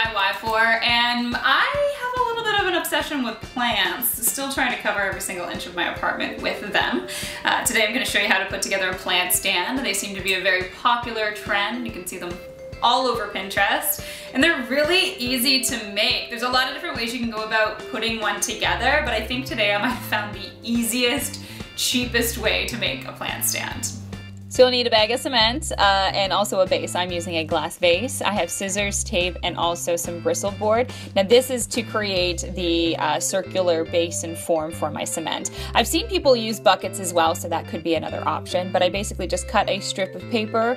toDIYfor, and I have a little bit of an obsession with plants. Still trying to cover every single inch of my apartment with them. Today I'm going to show you how to put together a plant stand. They seem to be a very popular trend. You can see them all over Pinterest, and they're really easy to make. There's a lot of different ways you can go about putting one together, but I think today I might have found the easiest, cheapest way to make a plant stand. So you'll need a bag of cement and also a base. I'm using a glass vase. I have scissors, tape, and also some bristle board. Now this is to create the circular base and form for my cement. I've seen people use buckets as well, so that could be another option, but I basically just cut a strip of paper,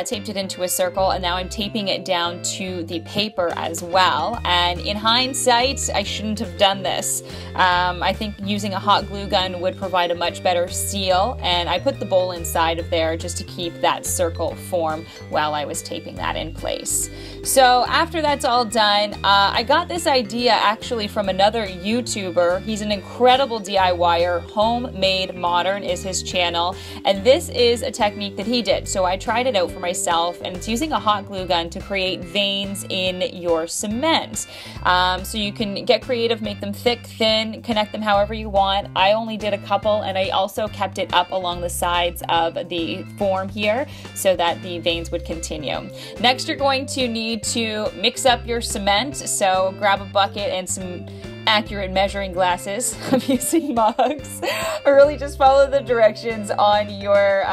taped it into a circle, and now I'm taping it down to the paper as well. And in hindsight, I shouldn't have done this. I think using a hot glue gun would provide a much better seal, and I put the bowl inside of there just to keep that circle form while I was taping that in place. So after that's all done, I got this idea actually from another YouTuber. He's an incredible DIYer. HomeMadeModern is his channel, and this is a technique that he did. So I tried it out for myself, and it's using a hot glue gun to create veins in your cement. So you can get creative, make them thick, thin, connect them however you want. I only did a couple, and I also kept it up along the sides of the form here so that the veins would continue. Next, you're going to need to mix up your cement. So grab a bucket and some accurate measuring glasses. I'm using mugs. Really just follow the directions on your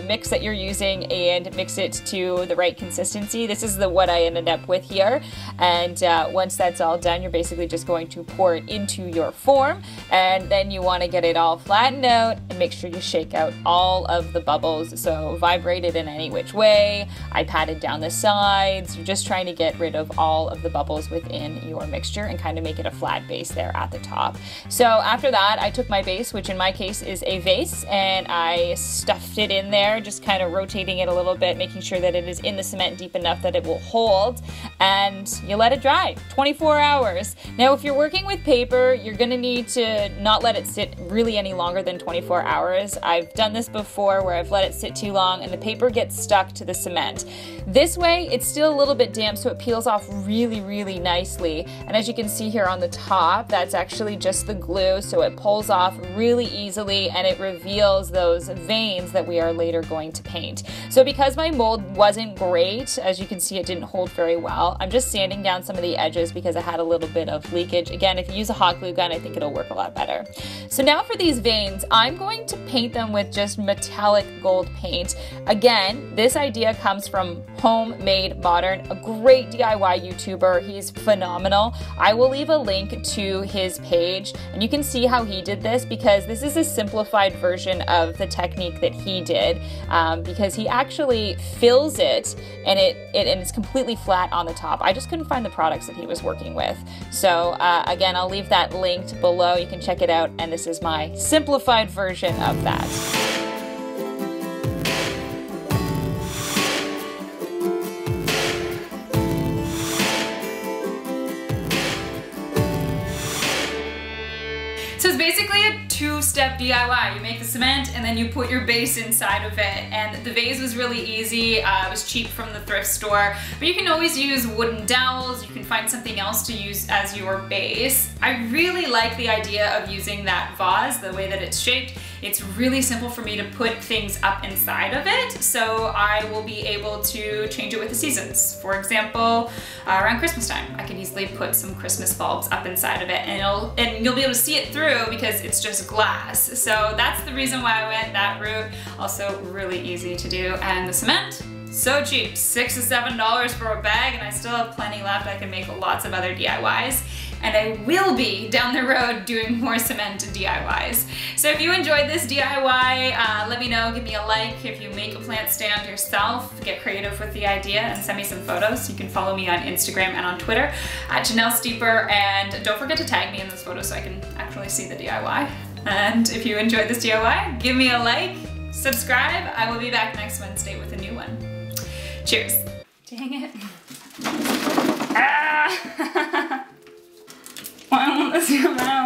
mix that you're using and mix it to the right consistency. This is what I ended up with here. And once that's all done, you're basically just going to pour it into your form, and then you want to get it all flattened out and make sure you shake out all of the bubbles. So vibrate it in any which way. I patted down the sides. You're just trying to get rid of all of the bubbles within your mixture and kind of make it a flat base there at the top. So after that, I took my base, which in my case is a vase, and I stuffed it in there, just kind of rotating it a little bit, making sure that it is in the cement deep enough that it will hold, and you let it dry 24 hours. Now if you're working with paper, you're going to need to not let it sit really any longer than 24 hours. I've done this before where I've let it sit too long and the paper gets stuck to the cement. This way it's still a little bit damp, so it peels off really, really nicely, and as you can see here on the top, that's actually just the glue, so it pulls off really easily and it reveals those veins that we are later going to paint. So because my mold wasn't great, as you can see it didn't hold very well, I'm just sanding down some of the edges because I had a little bit of leakage. Again, if you use a hot glue gun, I think it'll work a lot better. So now for these veins, I'm going to paint them with just metallic gold paint. Again, this idea comes from HomeMadeModern, a great DIY YouTuber. He's phenomenal. I will leave a link to his page, and you can see how he did this because this is a simplified version of the technique that he did, because he actually fills it and it's completely flat on the top. I just couldn't find the products that he was working with. So again, I'll leave that linked below. You can check it out, and this is my simplified version of that. So it's basically a two-step DIY. You make the cement and then you put your base inside of it. And the vase was really easy. It was cheap from the thrift store. But you can always use wooden dowels. You can find something else to use as your base. I really like the idea of using that vase, the way that it's shaped. It's really simple for me to put things up inside of it, so I will be able to change it with the seasons. For example, around Christmas time, I can easily put some Christmas bulbs up inside of it, and you'll be able to see it through because it's just glass. So that's the reason why I went that route. Also really easy to do, and the cement, so cheap, $6 to $7 for a bag, and I still have plenty left. I can make lots of other DIYs. And I will be down the road doing more cement DIYs. So if you enjoyed this DIY, let me know, give me a like. If you make a plant stand yourself, get creative with the idea and send me some photos. You can follow me on Instagram and on Twitter at Janelle Steeper, and don't forget to tag me in those photos so I can actually see the DIY. And if you enjoyed this DIY, give me a like, subscribe. I will be back next Wednesday with a new one. Cheers. Dang it. Ah! Why won't this come out?